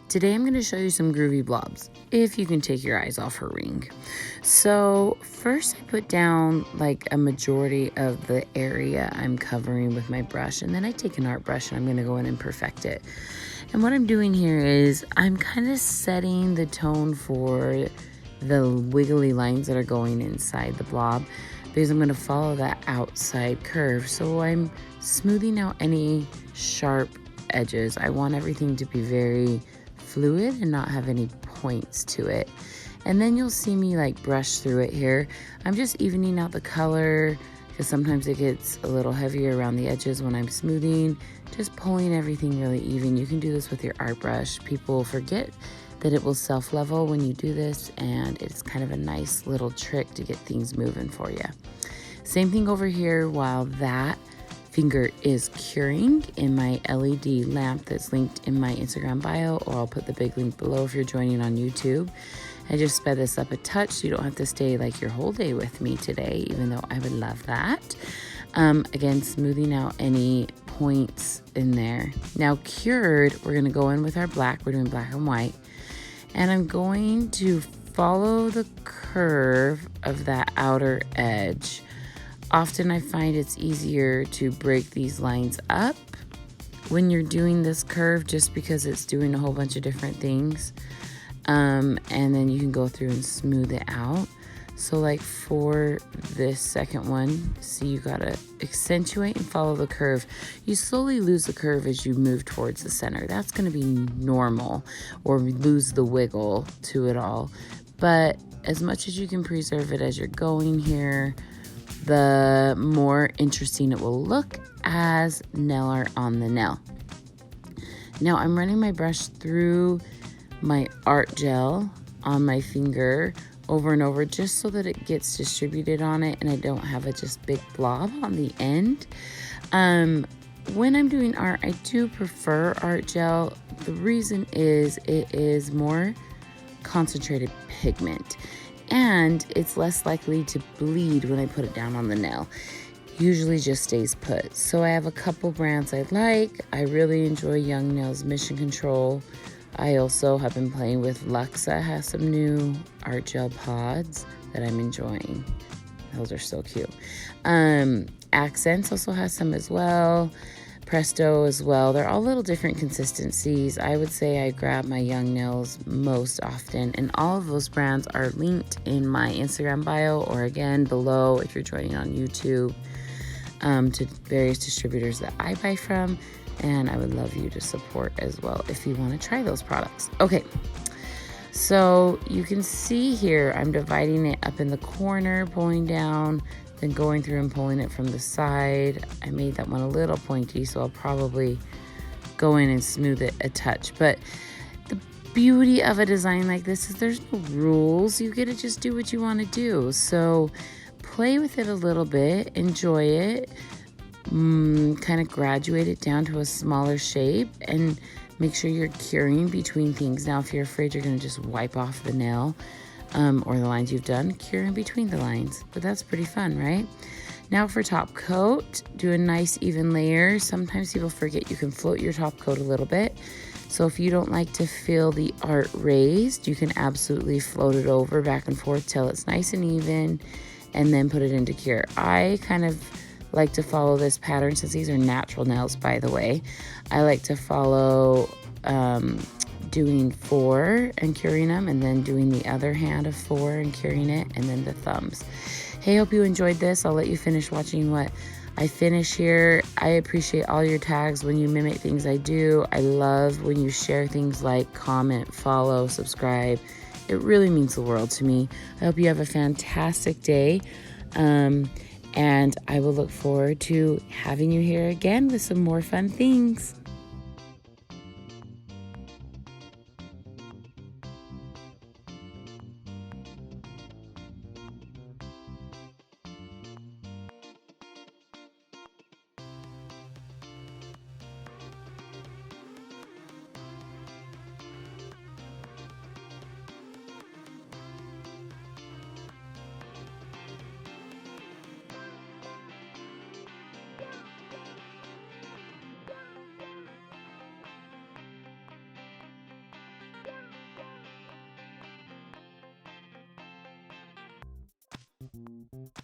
Today I'm going to show you some groovy blobs, if you can take your eyes off her ring. So first I put down like a majority of the area I'm covering with my brush, and then I take an art brush and I'm going to go in and perfect it. And what I'm doing here is I'm kind of setting the tone for the wiggly lines that are going inside the blob, because I'm going to follow that outside curve. So I'm smoothing out any sharp edges. I want everything to be very fluid and not have any points to it. And then you'll see me like brush through it here. I'm just evening out the color because sometimes it gets a little heavier around the edges when I'm smoothing. Just pulling everything really even. You can do this with your art brush. People forget that it will self-level when you do this, and it's kind of a nice little trick to get things moving for you. Same thing over here while that finger is curing in my LED lamp that's linked in my Instagram bio, or I'll put the big link below if you're joining on YouTube. I just sped this up a touch so you don't have to stay like your whole day with me today, even though I would love that. Again, smoothing out any points in there. Now cured, we're gonna go in with our black. We're doing black and white. And I'm going to follow the curve of that outer edge. Often I find it's easier to break these lines up when you're doing this curve, just because it's doing a whole bunch of different things. And then you can go through and smooth it out. So like for this second one, see, you gotta accentuate and follow the curve. You slowly lose the curve as you move towards the center. That's gonna be normal, or lose the wiggle to it all. But as much as you can preserve it as you're going here, the more interesting it will look as nail art on the nail. Now I'm running my brush through my art gel on my finger over and over, just so that it gets distributed on it and I don't have a just big blob on the end. When I'm doing art, I do prefer art gel. The reason is it is more concentrated pigment, and it's less likely to bleed when I put it down on the nail. Usually just stays put. So I have a couple brands I like. I really enjoy Young Nails Mission Control. I also have been playing with Luxa, has some new art gel pods that I'm enjoying. Those are so cute. Accents also has some as well. Presto as well. They're all little different consistencies. I would say I grab my Young Nails most often, and all of those brands are linked in my Instagram bio, or again below if you're joining on YouTube, to various distributors that I buy from. And I would love you to support as well if you want to try those products. Okay, so you can see here I'm dividing it up in the corner, pulling down, then going through and pulling it from the side. I made that one a little pointy, so I'll probably go in and smooth it a touch. But the beauty of a design like this is there's no rules. You get to just do what you want to do. So play with it a little bit, enjoy it. Kind of graduate it down to a smaller shape, and make sure you're curing between things. Now if you're afraid you're going to just wipe off the nail or the lines you've done, cure in between the lines. But that's pretty fun, right? Now for top coat, do a nice even layer. Sometimes people forget you can float your top coat a little bit. So if you don't like to feel the art raised, you can absolutely float it over back and forth till it's nice and even, and then put it into cure. I kind of like to follow this pattern, since these are natural nails, by the way. I like to follow doing 4 and curing them, and then doing the other hand of 4 and curing it, and then the thumbs. Hey, hope you enjoyed this. I'll let you finish watching what I finish here. I appreciate all your tags when you mimic things I do. I love when you share things like comment, follow, subscribe. It really means the world to me. I hope you have a fantastic day. And I will look forward to having you here again with some more fun things. Yeah.